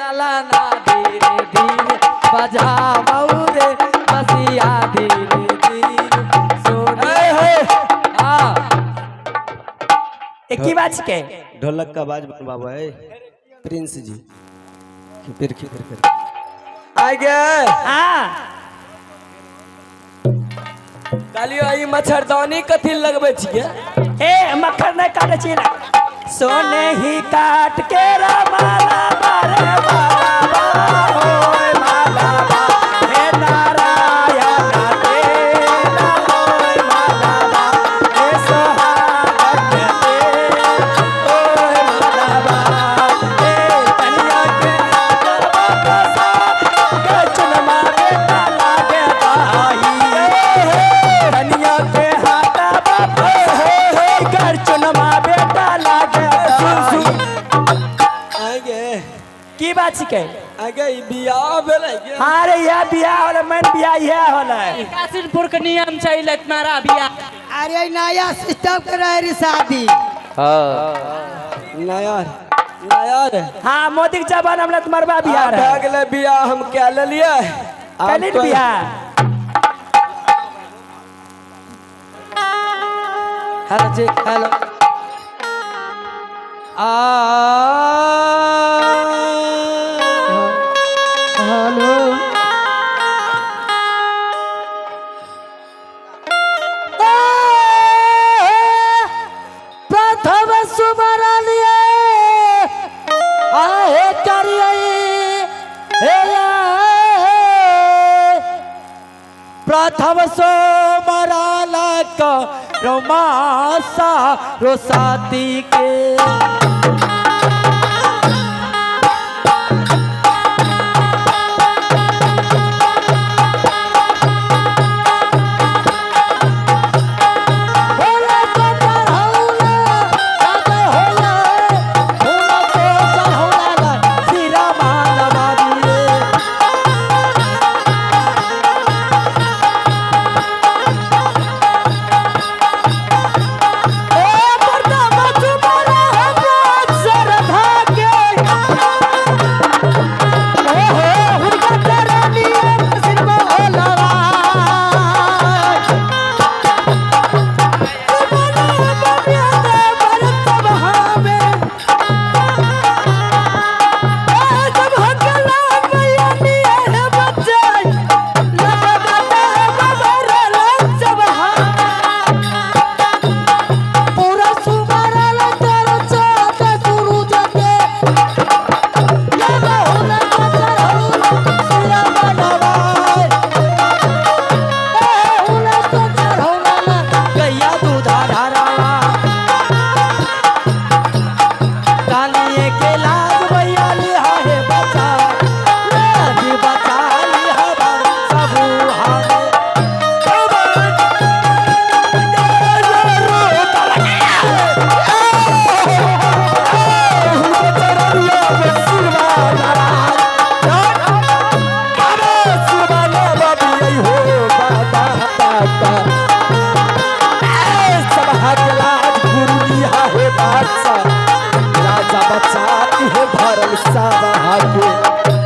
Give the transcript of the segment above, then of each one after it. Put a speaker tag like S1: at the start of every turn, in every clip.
S1: जाला ना धीरे धीरे बजाओ रे बसिया धीरे धीरे सोने हाँ एक ही बात के
S2: ढोलक का आवाज बनवावा है प्रिंस जी फिर कर आ गया
S1: हाँ
S2: कालियो आई मच्छरदानी कथी लगबे छिए
S1: ए मक्खर नहीं काटे चाहिए सोने ही काट के माला बारे बाबा होए माला बा हे नारायण तेरा होए माला बा हे सोहागन तेरा होए माला बा हे कन्या के बसा गचन मारे लागे बाई कन्या के हाथा बाबा गचन मारे लागे की बात छिके
S2: आगे बियाह भेलै
S1: हां रे यह बियाह होला मन बियाह यह होला
S3: कासिमपुर के नियम छै तुम्हारा बियाह
S4: अरे नया सिस्टम कर रहे रे शादी
S2: हां नया रे
S1: हां मोदी के जमाना में तुम्हार बा बियाह
S2: भए गेलै बियाह हम क्या लेलिए
S1: कनी बियाह
S2: हेलो जी हेलो
S1: हेलो प्रथम सुमरलिए आहे करिए प्रथम सोमराला का रोमासा रोसाती के राजा बच्चा भरल सावा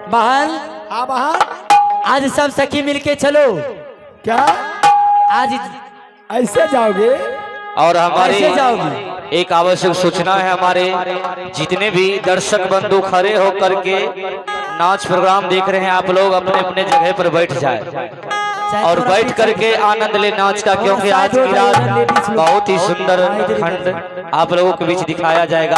S1: बहन
S5: हाँ बहन।
S1: आज सब सखी मिलके चलो।
S5: क्या
S1: आज
S5: ऐसे जाओगे?
S6: और हमारी
S1: ऐसे जाओगी?
S6: एक आवश्यक सूचना है, हमारे जितने भी दर्शक बंधु खड़े होकर के नाच प्रोग्राम देख रहे हैं, आप लोग अपने अपने जगह पर बैठ जाए और बैठ करके आनंद ले नाच का, क्योंकि आज की रात बहुत ही सुंदर खंड आप लोगों के बीच दिखाया जाएगा।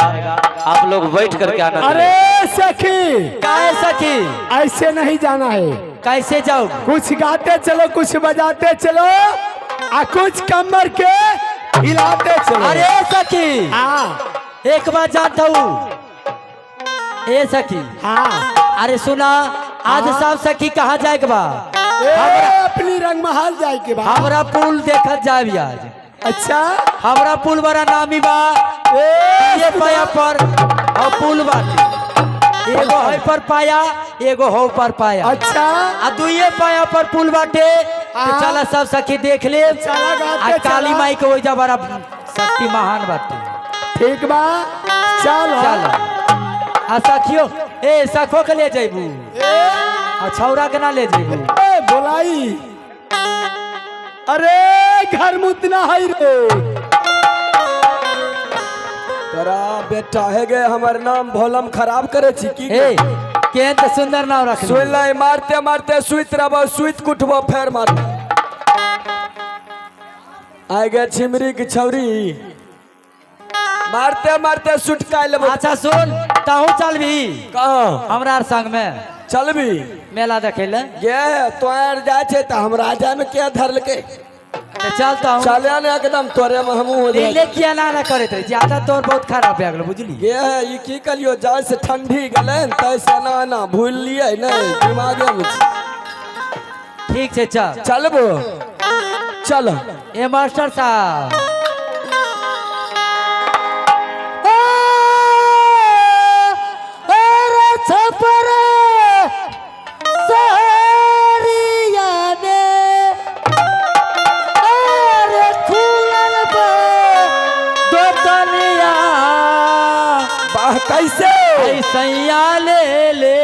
S6: आप लोग बैठ करके आनंद
S5: अरे
S6: लें।
S5: सखी,
S1: काहे सखी?
S5: ऐसे नहीं जाना है।
S1: कैसे जाओ?
S5: कुछ गाते चलो, कुछ बजाते चलो, आ कुछ कमर के हिलाते चलो।
S1: अरे सखी,
S5: हाँ
S1: एक बात जानता हूँ। ए सखी,
S5: हाँ।
S1: अरे सुना, आज सब सखी कहाँ जाए के बा?
S5: अपनी रंग महल जाए के बाद।
S1: हमरा पुल देखत जाए आज।
S5: अच्छा,
S1: हमरा पुल बड़ा नामी बा। ये पाया पर और पुल बाटे, एगो है पर पाया, एगो हो पर पाया।
S5: अच्छा।
S1: आ दुइये पाया पर पुल बाटे। तो चला सब सखी देख ले।
S5: चला गाते
S1: आ काली
S5: चला।
S1: माई के वजह बड़ा शक्ति महान बाटे।
S5: ठीक बा, चलो।
S1: चल आ सखियो, ए सखो के ले जेबू, आ छौरा के ना ले जेबू।
S5: ए बोलाई, अरे घर मुतना है रे।
S2: तोरा बेटा है गे, हमर नाम भोलम खराब करे छी की?
S1: ए केहन त सुंदर नाम रख
S2: सुन ले, मारते मारते सुइत रहबो, सुइत कुटबो फेर मार। आए गे छिमरी की छौरी, मारते मारते सुटका लेबो।
S1: अच्छा सुन, ताहू चलबी
S2: कहाँ
S1: हमरा आर संग में
S2: चलबी?
S1: मेला देखे ले।
S2: गे तोर जाए छे त हमरा जाए में क्या धरलके?
S1: तो चलता हूँ।
S2: चले ने एकदम तोरे में हमहू हो जाए।
S1: ले किया ना करत रही, ज्यादा तोर बहुत खराब भए गेलो, बुझली?
S2: गे ई की करियो, जाए से ठंडी गले न तैसे ना भूल लिए नहीं, दिमागे में छी।
S1: ठीक है चल।
S2: चलबो, चल।
S1: ए मास्टर साहब,
S2: कैसे
S1: सैया ले ले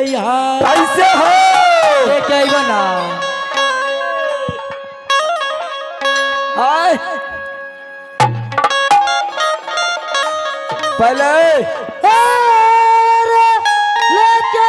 S1: यहाँ
S2: कैसे हो?
S1: क्या बना
S2: हाय पहले
S1: लेके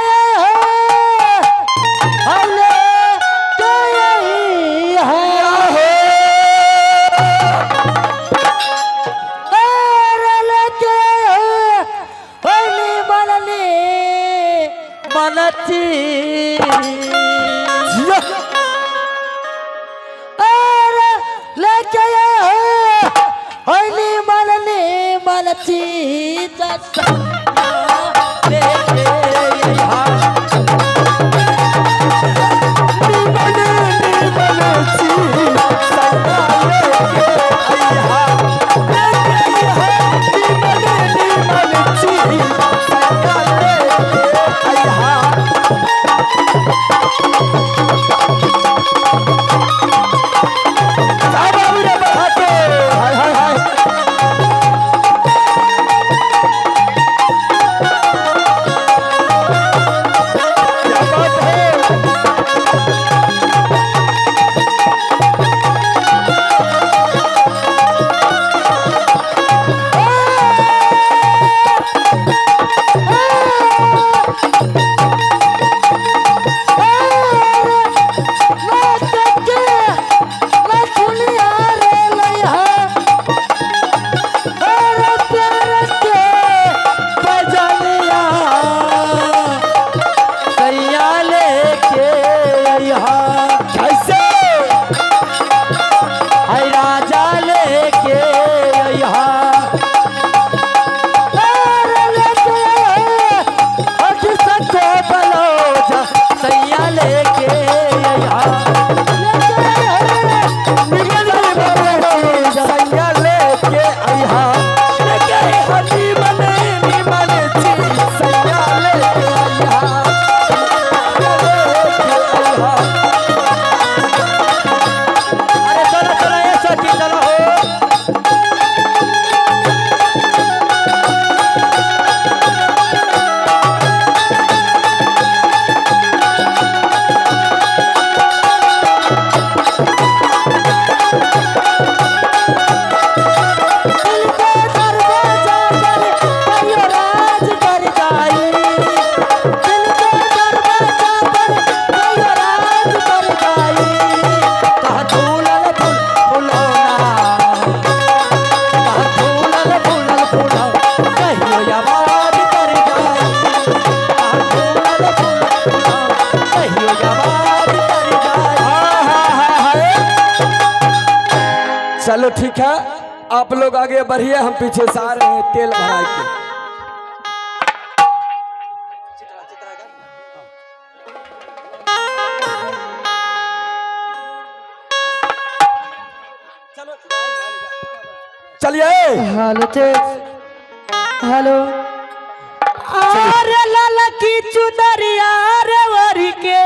S2: आप लोग आगे बढ़िए, हम पीछे से आ रहे हैं तेल भरा के। चलिए
S4: हेलो हेलो। अरे लाला की चुनरिया रे वरी के,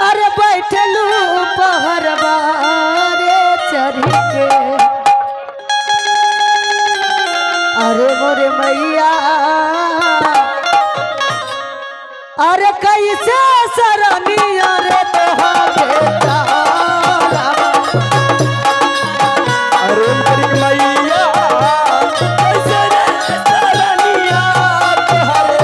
S4: अरे बैठलू पहरवा रे चढ़ी के, अरे मोरे मैया अरे कैसे सरनिया रे तोहारे
S2: अरे मेरी मैया कैसे रे सरनिया तुम्हारे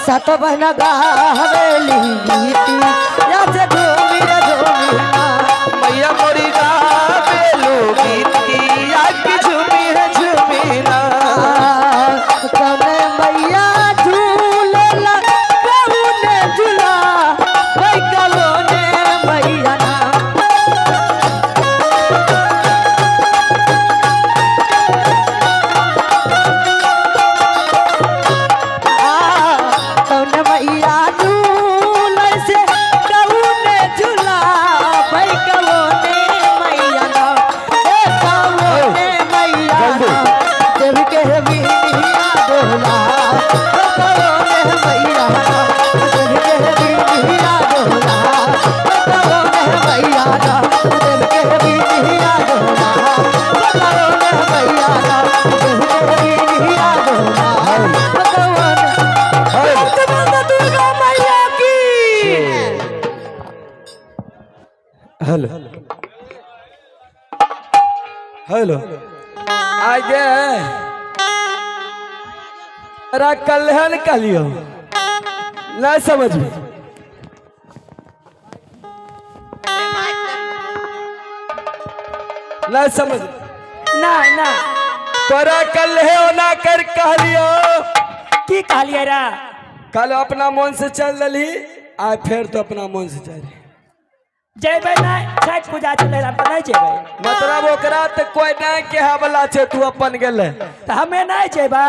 S4: सात बहना गावेली गीती या से झूमी रे झूमी
S6: मैया मोरी गावेलू गीतिया की झूमी है झूमी
S2: हेलो हेलो आगे अरे कल्याण कलियो नहीं समझ में नहीं समझ
S3: ना ना
S2: तोरा कल है ना कर कहलियो
S3: की कहलिए रा
S2: कल अपना मन से चल रही आज फिर तो अपना मन से चल
S3: जेबै ना छठ पूजा चले रा नहीं जेबै
S2: मतलब ओकरा तो कोई नहीं कहे वाला छे तू अपन गेले
S3: तो हमें नहीं जेबै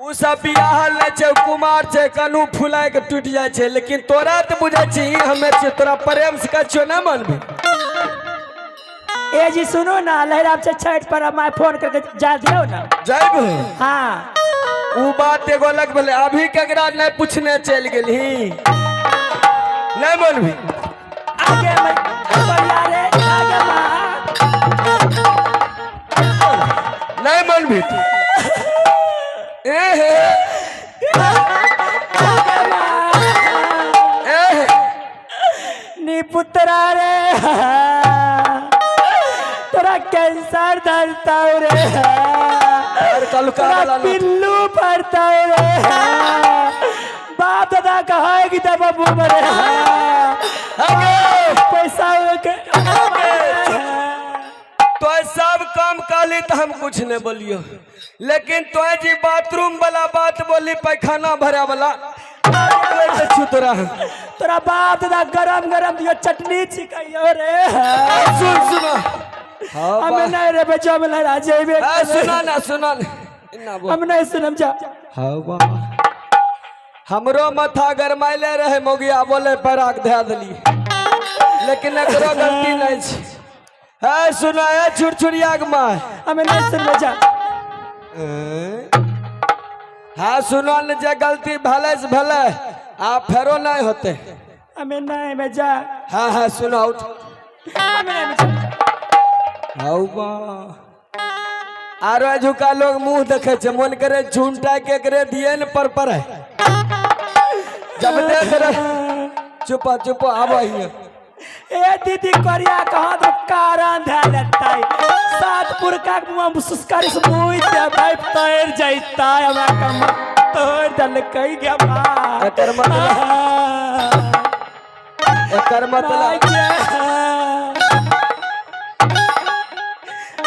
S2: उ सब बियाहल नहीं छे कुमार छे कनु फुलाय के टूट जाय छे लेकिन तोरा तो बुझे छी हमें छे तोरा प्रेम से कछो ना मानबे
S3: ए जी सुनो ना लहराब से छठ पर मैं फोन करके जा दियो ना
S2: जाइब
S3: हाँ
S2: उ बात एगो अलग भले अभी ककरा नहीं पूछने चल गेली नहीं मानबी
S3: आगे मैं बढ़िया रे आगे
S2: नहीं मानबी तू एहे एहे
S3: नी पुत्रा रे तोरा कैंसर धरता रे
S2: और कल का वाला ना
S3: पिल्लू पड़ता रे बाप दादा कहेगी तब बाबू मरे पैसा के
S2: तो सब काम काली तो हम कुछ नहीं बोलियो लेकिन तो जी बाथरूम वाला बात बोली पैखाना भरा वाला छुतरा
S3: तोरा बाप दादा गरम गरम दियो चटनी छिकइयो रे
S2: सुन सुनो
S3: हमें नहीं रे बच्चा में लड़ा जेबे
S2: सुना ना
S3: हम नहीं सुनम जा
S2: हवा हमरो माथा गरमाइले रहे मोगिया बोले पराग धै दली लेकिन एकरो गलती नहीं छै है सुना है छुरछुरिया के माय
S3: हमें नहीं सुन जा
S2: हाँ सुनो न जे गलती भले से भले आप फेरो नहीं होते
S3: हमें नहीं में जा
S2: हाँ हाँ सुनो उठ
S3: हमें नहीं में जा
S2: हवा आरो झुका लोग मुंह देखे छे मन करे झुंटा के करे दिए न पर है जब देख रहे चुपा चुपा आवा हिया
S3: ए दीदी करिया कहाँ तो कारण धा लेता है सातपुर का मुंह सुस्कारी से मुंह दे भाई तैर जाता है हमारा कम तोड़ दल कई गया बा
S2: एकर मतलब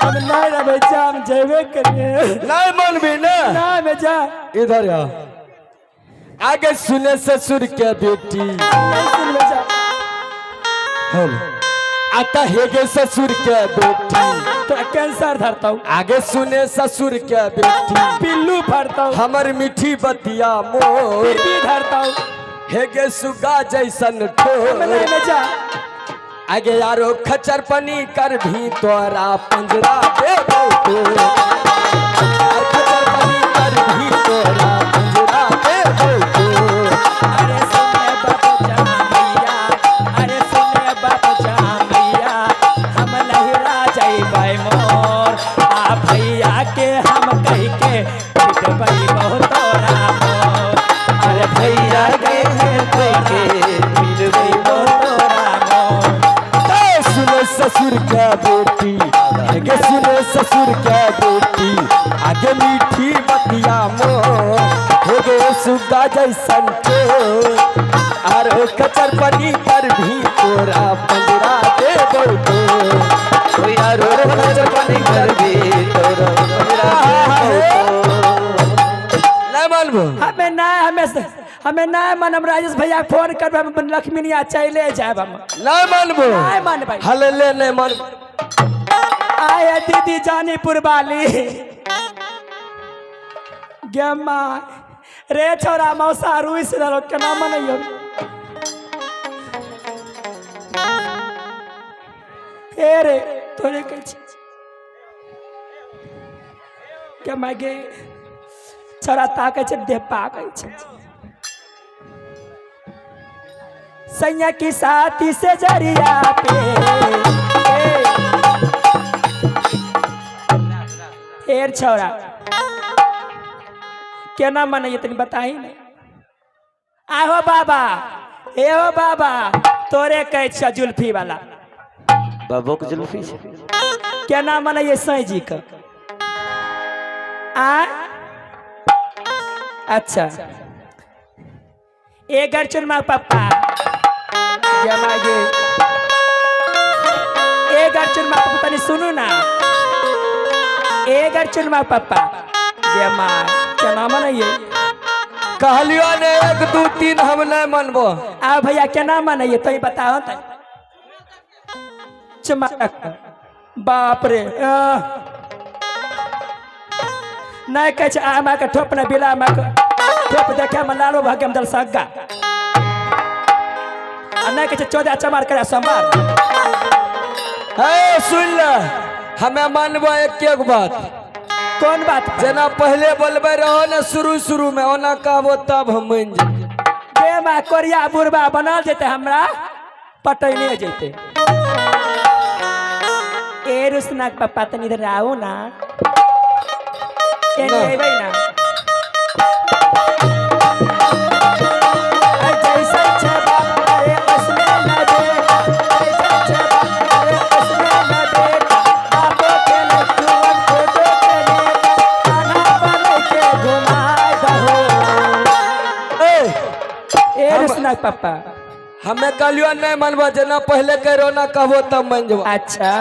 S3: हम नहीं रे बच्चा हम जेबे करिए
S2: नहीं मन भी ना
S3: ना बेचा
S2: इधर आ आगे सुने ससुर के बेटी
S3: नहीं सुन बेचा
S2: हेलो आता है गे ससुर के बेटी
S3: तो कैंसर धरता हूँ
S2: आगे सुने ससुर के बेटी
S3: पिल्लू भरता हूँ
S2: हमर मीठी बतिया मोर
S3: भी धरता हूँ
S2: हे गे सुगा जैसन
S3: नहीं
S2: ठोर
S3: बेचा
S2: आगे यारो खचर पनी कर भी तोरा पंजरा दे दो तो खचर पनी कर भी तोरा पंजरा दे दो तो
S3: अरे सुने बाप जामिया अरे सुने बाप जामिया हम लहरा जाइबै मोर आ भैया के हम कह के पिटबै बहुत तोरा मोर अरे भैया के कह के पिटबै बहुत तोरा मोर
S2: सुने ससुर का बेटी आगे सुने ससुर का बेटी आगे मीठी बतिया मोर हो गे सुगा जैसन ठोर आरो खचर पनी कर भी तोरा पंजरा दे दो तो
S6: यारो खचर पनी कर भी तोरा पंजरा दे दो
S2: नहीं मानबो
S3: हमें नहीं मानब राजेश भैया फोन कर हम लक्ष्मीनिया चले जाए हम
S2: नहीं मानबो
S3: नहीं मानबै
S2: हले नहीं मान
S3: आया दीदी जानीपुर वाली गेमा रे छोरा मौसा रुई से लो केना मनइयो ए रे तोरे के के मागे छोरा ताके छ दे पाकै छ सैया की साथी से जरिया पे हेर छोरा केना मनइए तनी बताई नहीं आहो बाबा ए हो बाबा तोरे कह छ जुल्फी वाला
S6: बाबू के जुल्फी से
S3: क्या नाम है ये साईं जी का? आ अच्छा एक अर्चन माँ पापा जमागे एक अर्चन माँ पापा तनी सुनो ना एक अर्चन माँ पापा जमा क्या नाम है ये?
S2: कहलियो ने 1 2 3 हम नहीं मनबो।
S3: आ भैया क्या नाम है ये तो ही बताओ तो चमक बाप रे नहीं कह आमा का ठोप न बिला आमा का ठोप देखे में लालो भाग्य में दल सग्गा नहीं कह 14 चमार करे संभार।
S2: हे सुन ले हमें मानबो एक बात।
S3: कौन बात?
S2: जना पहले बोलबे रहो ना शुरू में ओना कहबो तब हम मान जाए।
S3: बे मा कोरिया बुरबा बनल जेते हमरा पटैने जेते। ए रुसनाक पापा तनी इधर आओ ना ए नहीं भाई ना जैसे छबा अरे उसने न दे जैसे छबा अरे उसने न दे बाबो के लखुवन को दो करे खाना बना के घुमाए दहो। ए रुसनाक पापा
S2: हमें कहलियो नहीं मनबो जना पहले कह ना कहबो तब मान जाओ।
S3: अच्छा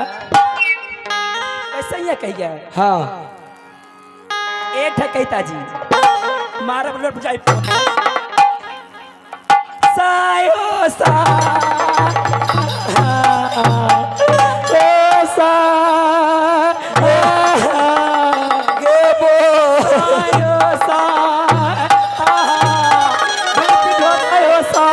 S3: ऐसा ही कहिए।
S2: हाँ
S3: एक ठकैता जी मारब लोट जाई सायो सा ओ सा
S2: गेबो
S3: सायो सा सायो सा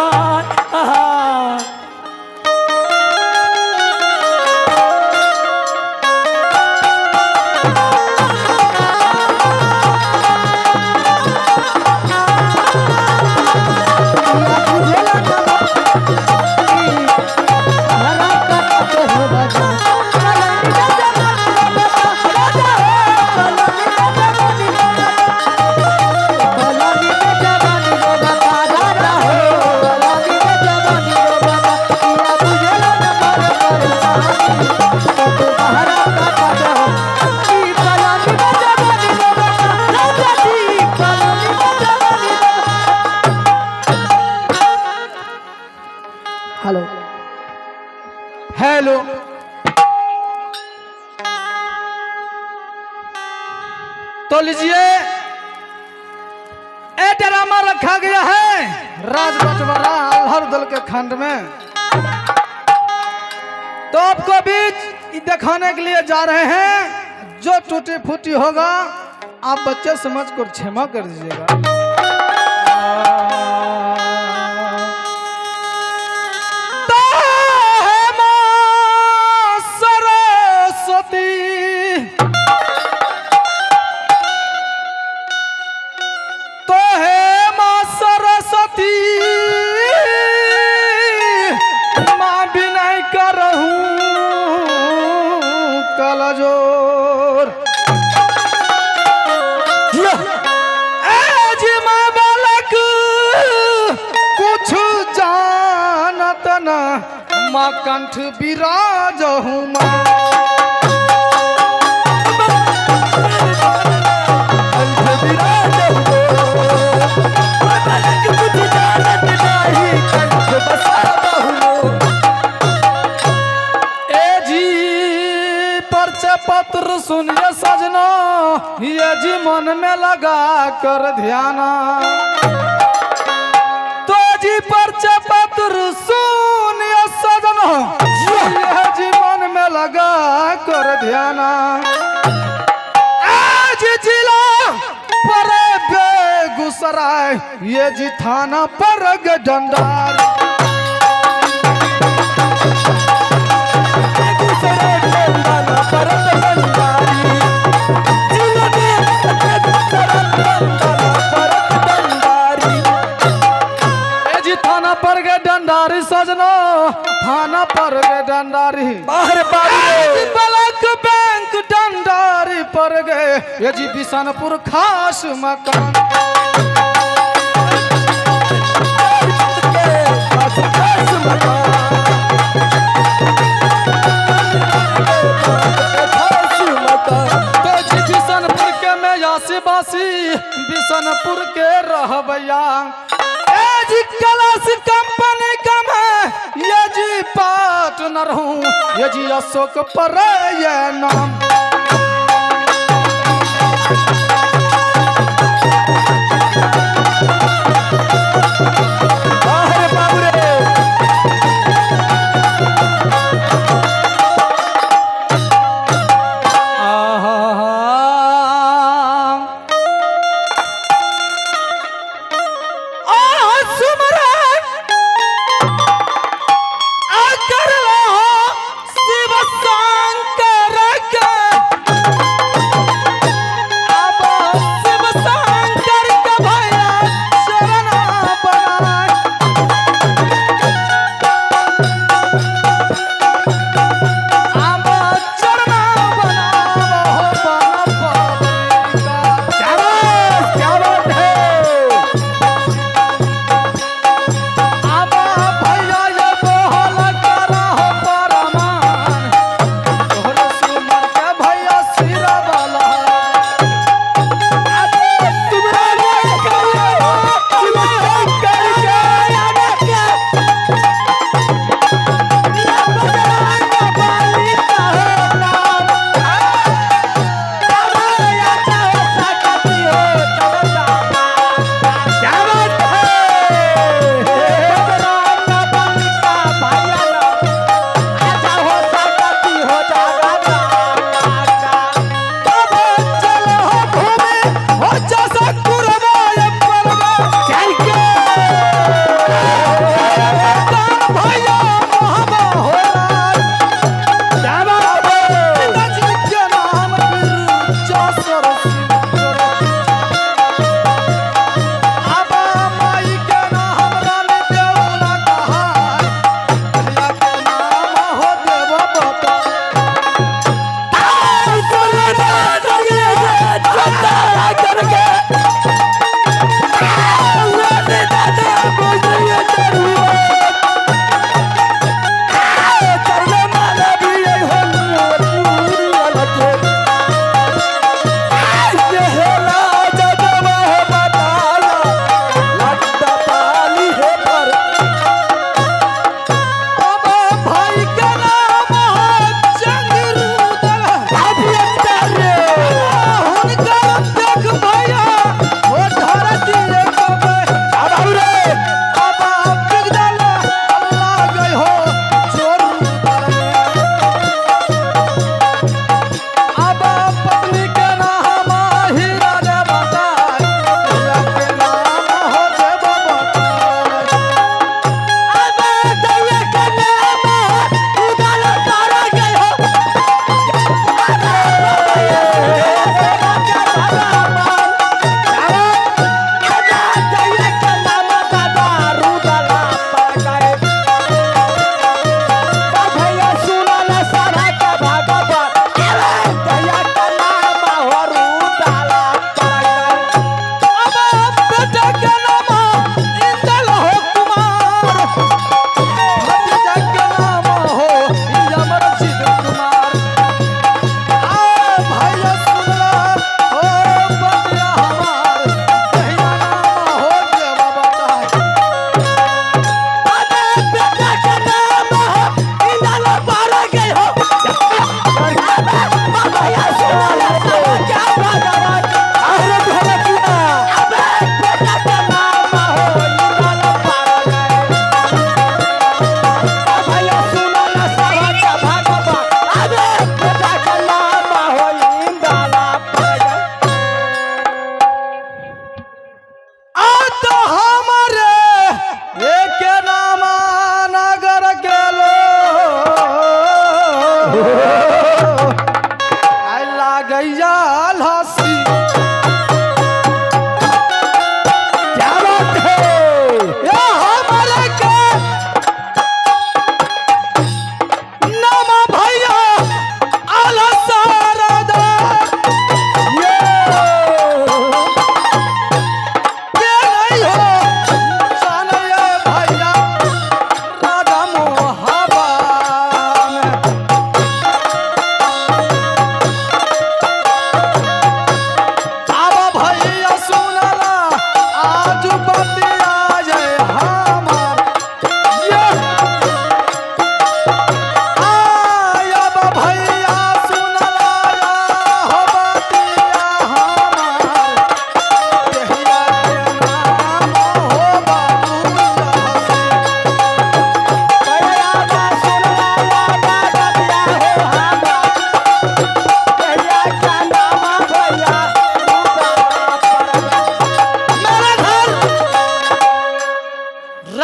S4: हेलो
S5: हेलो तो लीजिए ए ड्रामा रखा गया है राज बटवारा हर दल के खंड में। तो आपको बीच दिखाने के लिए जा रहे हैं जो टूटी फूटी होगा आप बच्चे समझ कर क्षमा कर दीजिएगा। जोर बालक कुछ जानत न माँ कंठ विराज हूँ पत्र सुनिए सजना ये जी मन में लगा कर ध्याना। तो जी परचे पत्र सुनिए सजना ये जी मन में लगा कर ध्याना। आज जिला पर बेगूसराय ये जी थाना पर डंडार थाना पर गए डंडारी सजना थाना पर गए डंडारी बाहर ब्लॉक बैंक डंडारी पर गए ये जी बिशनपुर खास मकान ऑनर हूँ ये जी अशोक पर ये नाम।
S2: बाहर बाबू रे
S1: शिव शंकर के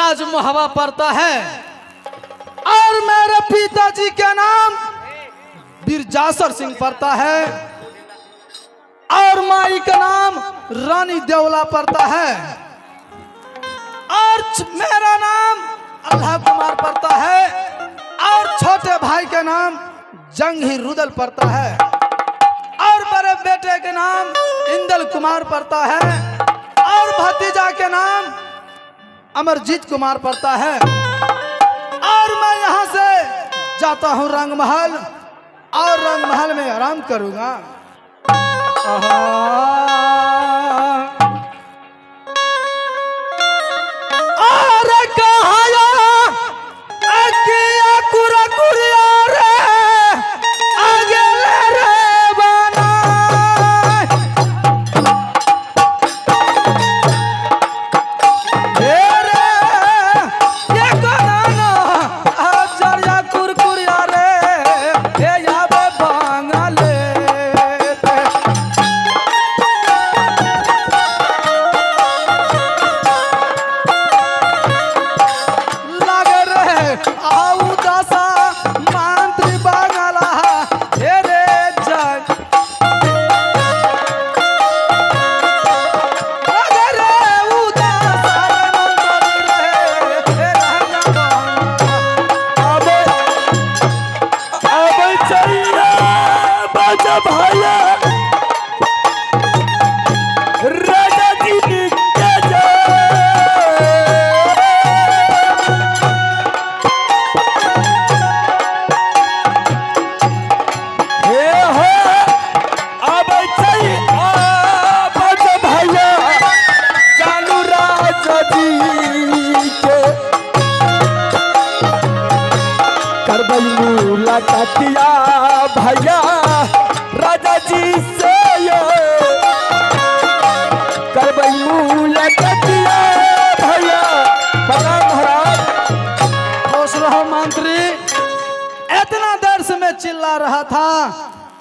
S5: राज मुहावा पड़ता है और मेरे पिताजी का नाम बीरजासर सिंह पड़ता है और माई का नाम रानी देवला पड़ता है और मेरा नाम अल्लाह कुमार पड़ता है और छोटे भाई का नाम जंगी रुदल पड़ता है और बड़े बेटे के नाम इंदल कुमार पड़ता है और भतीजा के नाम अमरजीत कुमार पड़ता है और मैं यहाँ से जाता हूँ रंगमहल और रंगमहल में आराम करूँगा। अरे कहाया अकिया कुरा कुरिया रे आगे ले रे बना हे रे ये कनाना अब जरिया कुरकुरिया रे हे याबे बांगले लागे रे आऊ दशा मंत्री बांगला हे रे जग लागे रे उदासा मंत्री रे हे राजा
S2: अब चलिए बाजा भाया राजा जी नित्य हे हो अब चलिए बाजा भाया चालू राजा जी के करबई मुलाकातिया भैया राजा जी से यो करबई मुलाकातिया भैया प्रणाम महाराज।
S5: खुश रहो मंत्री। इतना देर से मैं चिल्ला रहा था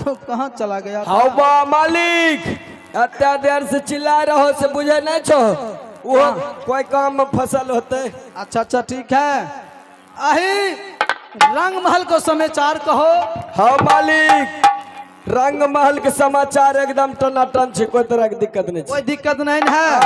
S5: तो कहाँ चला गया था?
S2: हाँ बा मालिक अत्या देर से चिल्ला रहो से बुझे नहीं छो वो कोई काम में फसल होते।
S5: अच्छा अच्छा ठीक है। अही रंगमहल को समाचार कहो।
S2: हाँ मालिक रंग महल के समाचार एकदम टनाटन छे, कोई तरह की दिक्कत नहीं छे।
S5: कोई दिक्कत नहीं है।